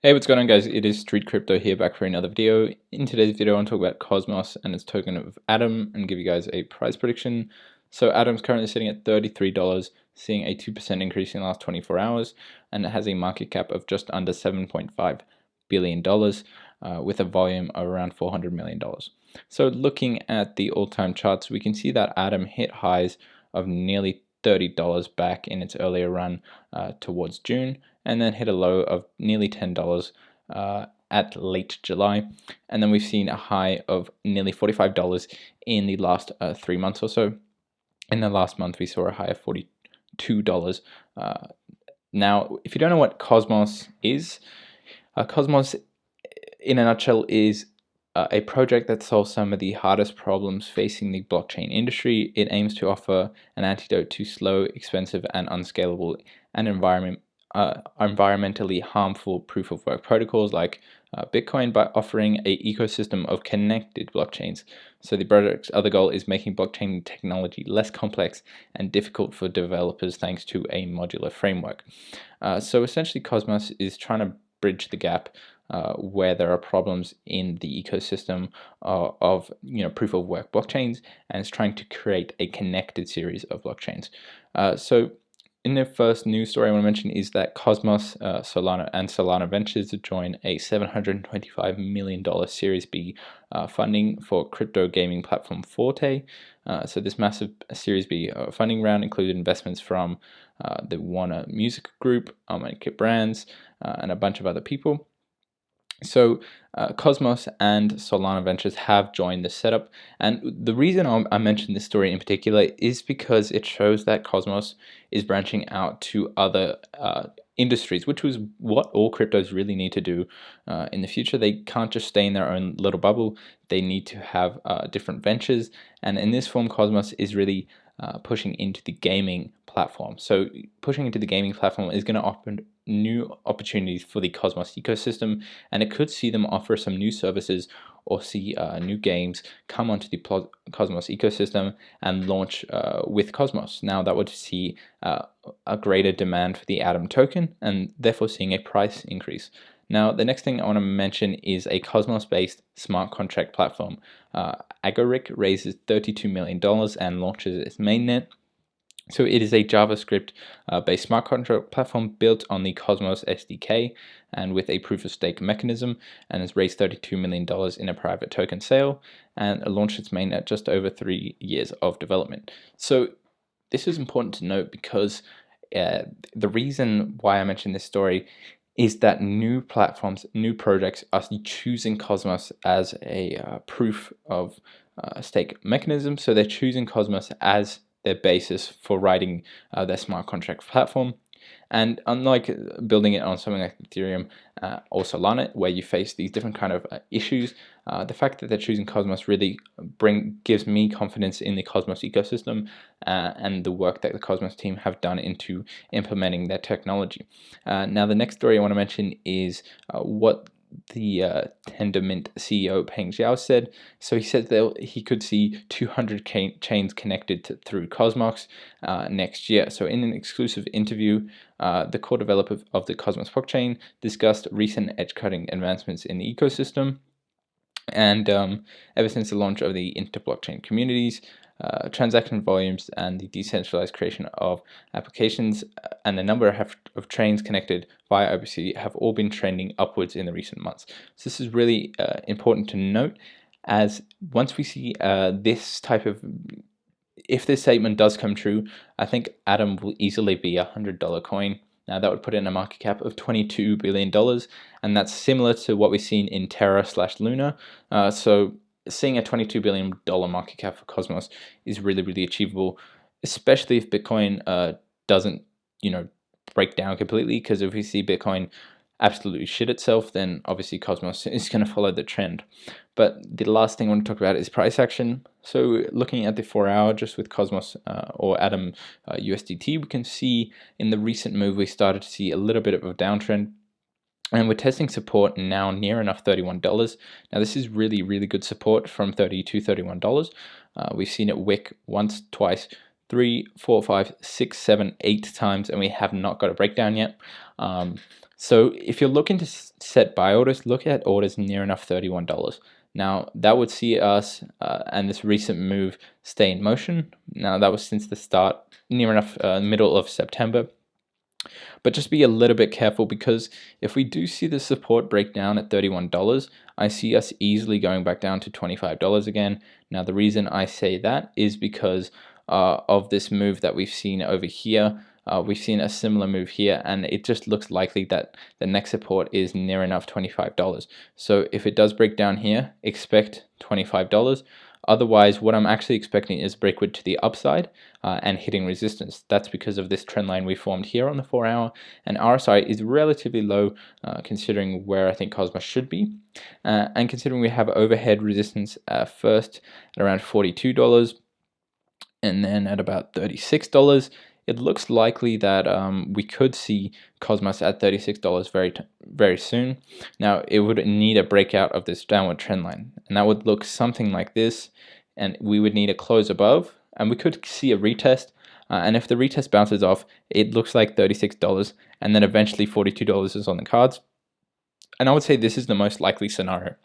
Hey, what's going on, guys? It is Street Crypto here, back for another video. In today's video, I want to talk about Cosmos and its token of Atom and give you guys a price prediction. So Atom's currently sitting at $33, seeing a 2% increase in the last 24 hours, and it has a market cap of just under $7.5 billion with a volume of around $400 million. So looking at the all-time charts, we can see that Atom hit highs of nearly $30 back in its earlier run towards June, and then hit a low of nearly $10 at late July. And then we've seen a high of nearly $45 in the last 3 months or so. In the last month, we saw a high of $42. Now, if you don't know what Cosmos is, Cosmos, in a nutshell, is a project that solves some of the hardest problems facing the blockchain industry. It aims to offer an antidote to slow, expensive, and unscalable and environmentally harmful proof-of-work protocols like Bitcoin by offering an ecosystem of connected blockchains. So the project's other goal is making blockchain technology less complex and difficult for developers thanks to a modular framework. So essentially, Cosmos is trying to bridge the gap where there are problems in the ecosystem of proof-of-work blockchains, and it's trying to create a connected series of blockchains. So in the first news story I want to mention is that Cosmos, Solana Ventures join a $725 million Series B funding for crypto gaming platform Forte. So this massive Series B funding round included investments from the Warner Music Group, Kit Brands, and a bunch of other people. So Cosmos and Solana Ventures have joined the setup, and the reason I mentioned this story in particular is because it shows that Cosmos is branching out to other industries, which was what all cryptos really need to do in the future. They can't just stay in their own little bubble. They need to have different ventures, and in this form, Cosmos is really pushing into the gaming platform. So pushing into the gaming platform is going to open new opportunities for the Cosmos ecosystem, and it could see them offer some new services or see new games come onto the Cosmos ecosystem and launch with Cosmos. Now that would see a greater demand for the Atom token, and therefore seeing a price increase. Now, the next thing I want to mention is a Cosmos-based smart contract platform. Agoric raises $32 million and launches its mainnet. So it is a JavaScript-based smart contract platform built on the Cosmos SDK and with a proof-of-stake mechanism, and has raised $32 million in a private token sale and launched its mainnet just over 3 years of development. So this is important to note because the reason why I mentioned this story is that new platforms, new projects are choosing Cosmos as a proof of stake mechanism. So they're choosing Cosmos as their basis for writing their smart contract platform. And unlike building it on something like Ethereum or Solana, where you face these different kind of issues, the fact that they're choosing Cosmos really gives me confidence in the Cosmos ecosystem and the work that the Cosmos team have done into implementing their technology. Now, the next story I want to mention is what the Tendermint CEO Peng Zhao said. So he said that he could see 200 chains connected through Cosmos next year. So in an exclusive interview, the core developer of the Cosmos blockchain discussed recent edge-cutting advancements in the ecosystem. And ever since the launch of the Interblockchain communities, transaction volumes and the decentralized creation of applications and the number of trains connected via OpenSea have all been trending upwards in the recent months. So this is really important to note, as once we see this type of, if this statement does come true, I think Atom will easily be a $100 coin. Now that would put it in a market cap of $22 billion, and that's similar to what we've seen in Terra/Luna. So seeing a $22 billion market cap for Cosmos is really, really achievable, especially if Bitcoin doesn't, break down completely. Because if we see Bitcoin absolutely shit itself, then obviously Cosmos is going to follow the trend. But the last thing I want to talk about is price action. So looking at the 4-hour just with Cosmos or Atom USDT, we can see in the recent move we started to see a little bit of a downtrend. And we're testing support now near enough $31. Now this is really, really good support from $30 to $31. We've seen it wick once, twice, 3, 4, 5, 6, 7, 8 times, and we have not got a breakdown yet. So if you're looking to set buy orders, look at orders near enough $31. Now that would see us and this recent move stay in motion. Now that was since the start, near enough middle of September. But just be a little bit careful, because if we do see the support break down at $31, I see us easily going back down to $25 again. Now the reason I say that is because of this move that we've seen over here. We've seen a similar move here, and it just looks likely that the next support is near enough $25. So if it does break down here, expect $25. Otherwise, what I'm actually expecting is breakwood to the upside and hitting resistance. That's because of this trend line we formed here on the 4-hour, and RSI is relatively low considering where I think Cosmos should be. And considering we have overhead resistance first at around $42 and then at about $36, it looks likely that we could see Cosmos at $36 very soon. Now, it would need a breakout of this downward trend line, and that would look something like this, and we would need a close above, and we could see a retest. And if the retest bounces off, it looks like $36, and then eventually $42 is on the cards. And I would say this is the most likely scenario.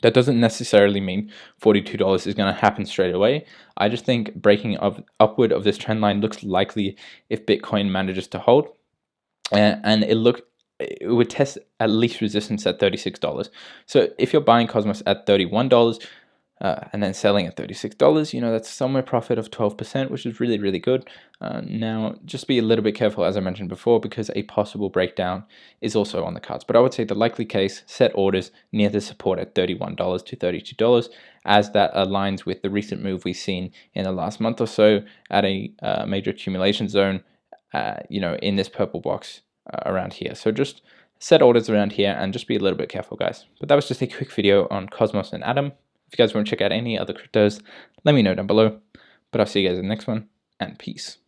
That doesn't necessarily mean $42 is going to happen straight away. I just think breaking upward of this trend line looks likely if Bitcoin manages to hold, and it would test at least resistance at $36. So if you're buying Cosmos at $31 and then selling at $36, you know, that's somewhere profit of 12%, which is really, really good. Now, just be a little bit careful, as I mentioned before, because a possible breakdown is also on the cards. But I would say the likely case, set orders near the support at $31 to $32, as that aligns with the recent move we've seen in the last month or so at a major accumulation zone, you know, in this purple box around here. So just set orders around here and just be a little bit careful, guys. But that was just a quick video on Cosmos and Atom. If you guys want to check out any other cryptos, let me know down below. But I'll see you guys in the next one, and peace.